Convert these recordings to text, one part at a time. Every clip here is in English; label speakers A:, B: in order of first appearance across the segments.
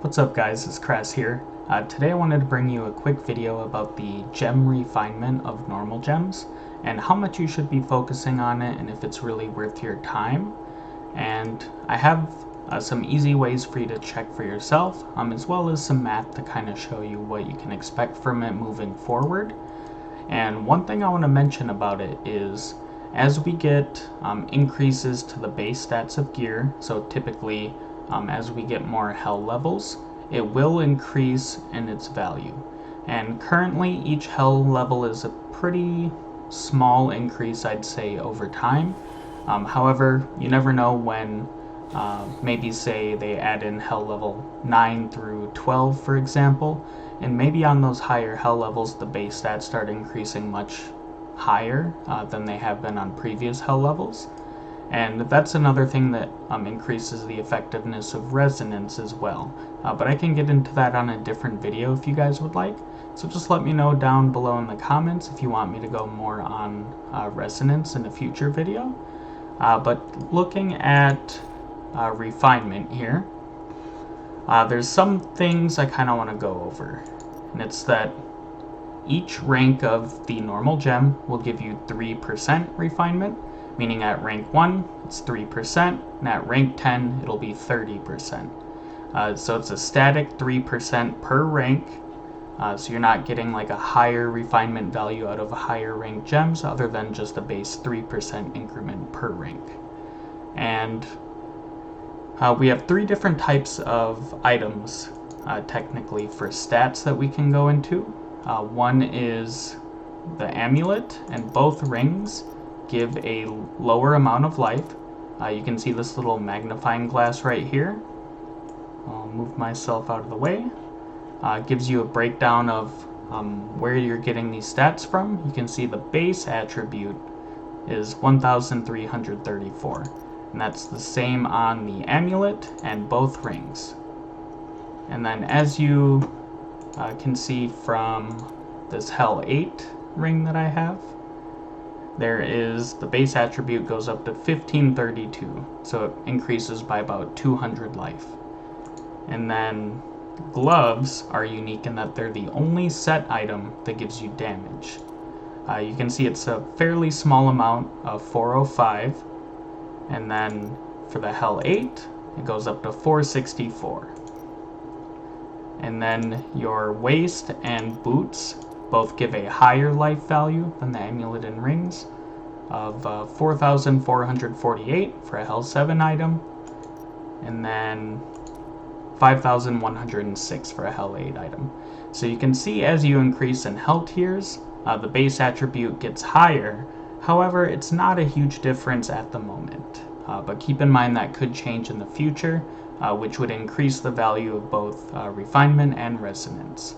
A: What's up guys, it's Crass here. Today I wanted to bring you a quick video about the gem refinement of normal gems and how much you should be focusing on it and if it's really worth your time. And I have some easy ways for you to check for yourself, as well as some math to kind of show you what you can expect from it moving forward. And one thing I want to mention about it is as we get increases to the base stats of gear, so typically as we get more hell levels, it will increase in its value. And currently each hell level is a pretty small increase, I'd say, over time. However, you never know when maybe say they add in hell level 9 through 12 for example, and maybe on those higher hell levels the base stats start increasing much higher than they have been on previous hell levels. And that's another thing that increases the effectiveness of resonance as well. But I can get into that on a different video if you guys would like. So just let me know down below in the comments if you want me to go more on resonance in a future video. But looking at refinement here, there's some things I kind of want to go over. And it's that each rank of the normal gem will give you 3% refinement. Meaning at rank 1, it's 3%, and at rank 10, it'll be 30%. So it's a static 3% per rank, so you're not getting like a higher refinement value out of higher ranked gems other than just a base 3% increment per rank. And we have 3 different types of items, technically, for stats that we can go into. One is the amulet, and both rings give a lower amount of life. You can see this little magnifying glass right here. I'll move myself out of the way. Gives you a breakdown of where you're getting these stats from. You can see the base attribute is 1334, and that's the same on the amulet and both rings. And then as you can see from this Hell 8 ring that I have, there is the base attribute goes up to 1532, so it increases by about 200 life. And then gloves are unique in that they're the only set item that gives you damage. You can see it's a fairly small amount of 405, and then for the Hell 8 it goes up to 464. And then your waist and boots both give a higher life value than the amulet and rings of 4,448 for a Hell 7 item, and then 5,106 for a Hell 8 item. So you can see as you increase in Hell tiers, the base attribute gets higher. However, it's not a huge difference at the moment, but keep in mind that could change in the future, which would increase the value of both refinement and resonance.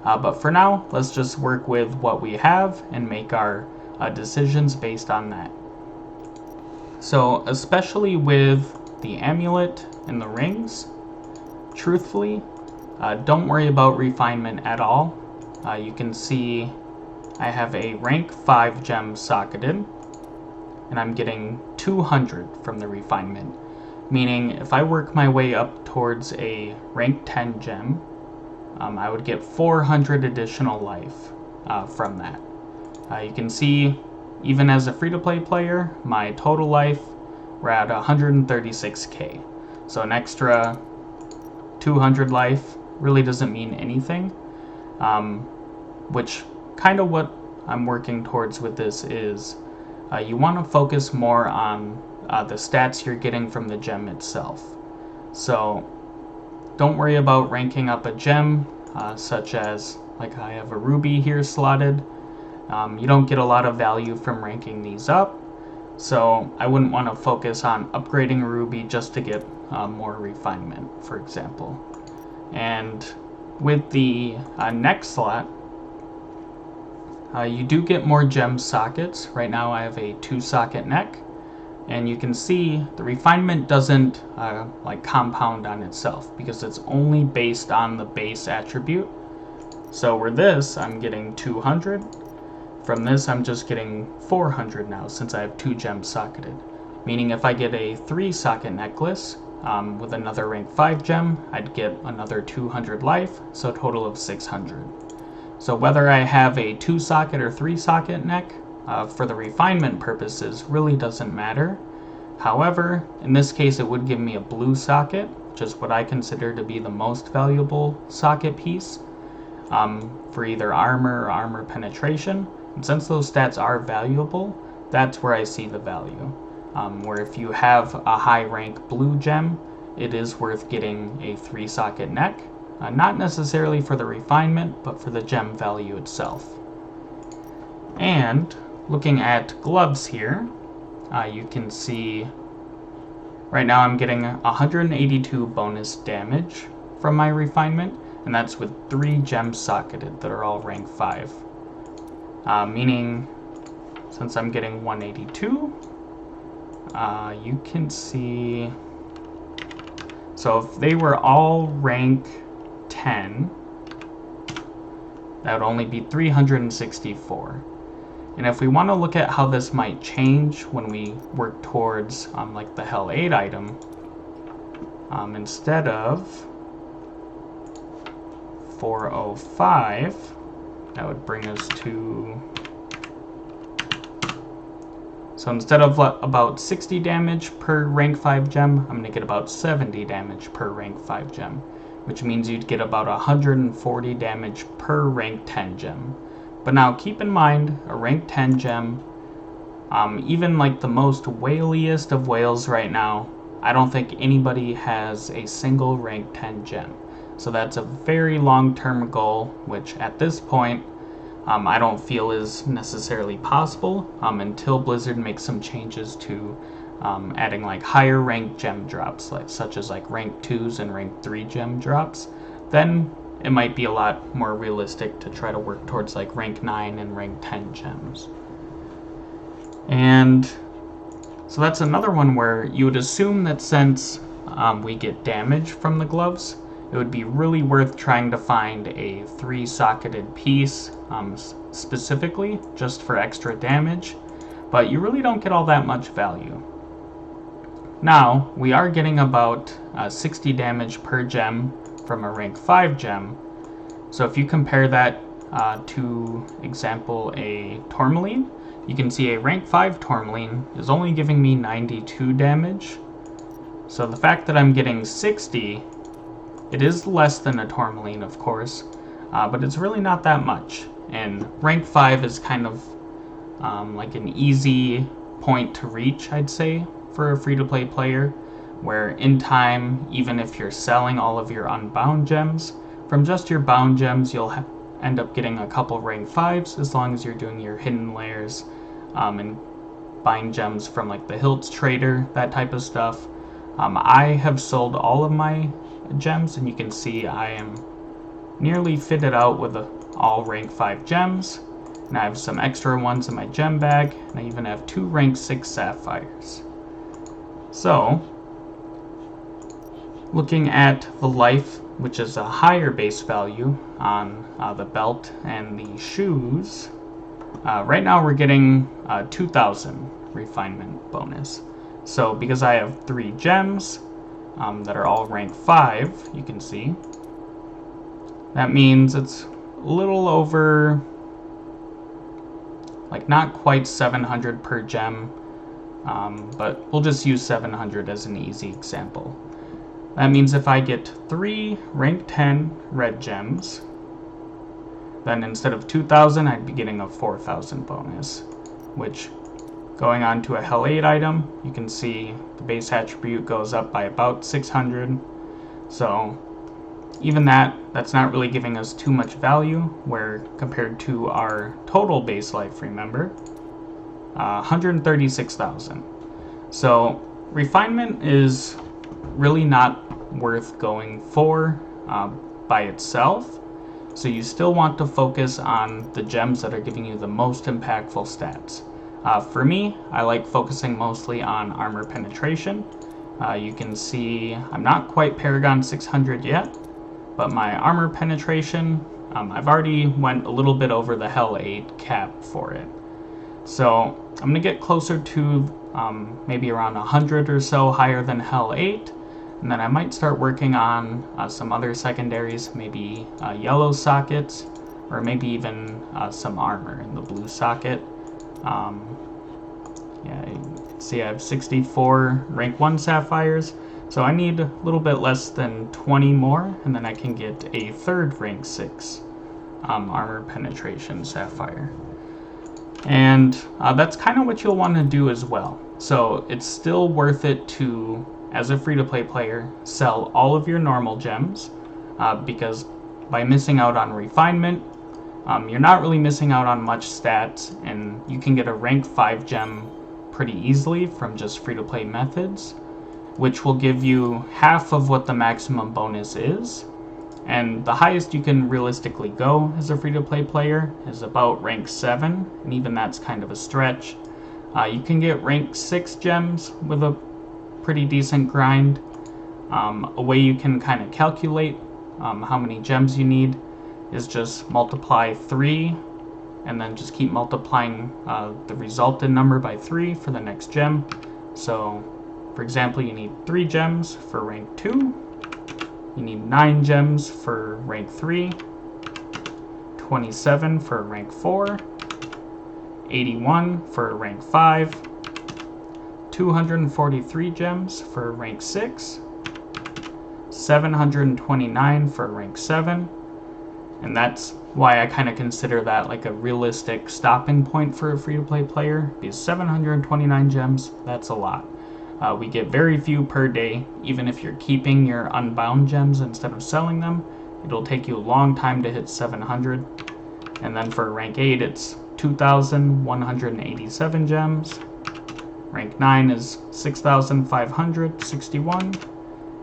A: But for now, let's just work with what we have and make our decisions based on that. So especially with the amulet and the rings, truthfully, don't worry about refinement at all. You can see I have a rank 5 gem socketed, and I'm getting 200 from the refinement. Meaning if I work my way up towards a rank 10 gem, I would get 400 additional life from that. You can see, even as a free-to-play player, my total life, we're at 136k. So an extra 200 life really doesn't mean anything, which kind of what I'm working towards with this is you want to focus more on the stats you're getting from the gem itself. So don't worry about ranking up a gem, such as, like I have a ruby here slotted. You don't get a lot of value from ranking these up, so I wouldn't want to focus on upgrading a ruby just to get more refinement, for example. And with the neck slot, you do get more gem sockets. Right now I have a 2-socket neck, and you can see the refinement doesn't like compound on itself because it's only based on the base attribute. So where this, I'm getting 200. From this, I'm just getting 400 now since I have 2 gems socketed. Meaning if I get a 3-socket necklace, with another rank 5 gem, I'd get another 200 life, so a total of 600. So whether I have a 2-socket or 3-socket neck, for the refinement purposes, really doesn't matter. However, in this case it would give me a blue socket, which is what I consider to be the most valuable socket piece, for either armor or armor penetration. And since those stats are valuable, that's where I see the value. Where if you have a high rank blue gem, it is worth getting a 3-socket neck. Not necessarily for the refinement, but for the gem value itself. And looking at gloves here, you can see right now I'm getting 182 bonus damage from my refinement, and that's with 3 gems socketed that are all rank 5. Meaning, since I'm getting 182, you can see, so if they were all rank 10, that would only be 364. And if we want to look at how this might change when we work towards like the Hell 8 item, instead of 405, that would bring us to, so instead of about 60 damage per rank 5 gem, I'm going to get about 70 damage per rank 5 gem, which means you'd get about 140 damage per rank 10 gem. But now keep in mind, a rank 10 gem, even like the most whaliest of whales right now, I don't think anybody has a single rank 10 gem. So that's a very long-term goal, which at this point, I don't feel is necessarily possible until Blizzard makes some changes to adding like higher rank gem drops, such as like rank 2s and rank 3 gem drops. Then it might be a lot more realistic to try to work towards like rank 9 and rank 10 gems. And so that's another one where you would assume that since we get damage from the gloves, it would be really worth trying to find a 3-socketed piece specifically just for extra damage, but you really don't get all that much value. Now, we are getting about 60 damage per gem from a rank 5 gem, so if you compare that to, example, a Tourmaline, you can see a rank 5 Tourmaline is only giving me 92 damage. So the fact that I'm getting 60, it is less than a Tourmaline, of course, but it's really not that much. And rank 5 is kind of like an easy point to reach, I'd say, for a free-to-play player, where in time, even if you're selling all of your unbound gems, from just your bound gems, you'll end up getting a couple rank 5s as long as you're doing your hidden layers and buying gems from like the Hiltz Trader, that type of stuff. I have sold all of my gems, and you can see I am nearly fitted out with all rank 5 gems, and I have some extra ones in my gem bag, and I even have 2 rank 6 sapphires. So, looking at the life, which is a higher base value on the belt and the shoes, right now we're getting 2,000 refinement bonus. So because I have 3 gems that are all rank 5, you can see, that means it's a little over, like not quite 700 per gem, but we'll just use 700 as an easy example. That means if I get 3 rank 10 red gems, then instead of 2,000, I'd be getting a 4,000 bonus, which, going on to a Hell 8 item, you can see the base attribute goes up by about 600. So even that's not really giving us too much value, where compared to our total base life, remember, 136,000. So refinement is really not worth going for by itself. So you still want to focus on the gems that are giving you the most impactful stats. For me, I like focusing mostly on armor penetration. You can see I'm not quite Paragon 600 yet, but my armor penetration, I've already went a little bit over the Hell 8 cap for it. So I'm going to get closer to maybe around 100 or so higher than Hell 8. And then I might start working on some other secondaries, maybe yellow sockets, or maybe even some armor in the blue socket. Yeah, you can see I have 64 rank 1 sapphires, so I need a little bit less than 20 more, and then I can get a third rank 6 armor penetration sapphire. And that's kind of what you'll want to do as well. So it's still worth it to, as a free-to-play player, sell all of your normal gems, because by missing out on refinement, you're not really missing out on much stats, and you can get a rank 5 gem pretty easily from just free-to-play methods, which will give you half of what the maximum bonus is. And the highest you can realistically go as a free-to-play player is about rank 7, and even that's kind of a stretch. You can get rank 6 gems with a pretty decent grind. A way you can kind of calculate how many gems you need is just multiply 3, and then just keep multiplying the resultant number by 3 for the next gem. So, for example, you need 3 gems for rank 2, you need 9 gems for rank 3, 27 for rank 4, 81 for rank 5, 243 gems for rank 6, 729 for rank 7, and that's why I kind of consider that like a realistic stopping point for a free-to-play player, because 729 gems, that's a lot. We get very few per day. Even if you're keeping your unbound gems instead of selling them, it'll take you a long time to hit 700. And then for rank 8, it's 2,187 gems. Rank 9 is 6,561,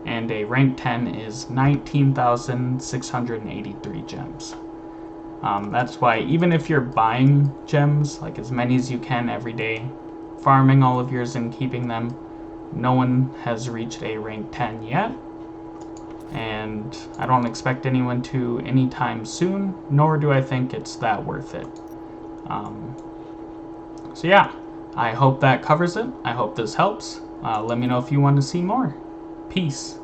A: and a rank 10 is 19,683 gems. That's why even if you're buying gems, like as many as you can every day, farming all of yours and keeping them, no one has reached a rank 10 yet, and I don't expect anyone to anytime soon, nor do I think it's that worth it. So yeah, I hope that covers it. I hope this helps. Let me know if you want to see more. Peace.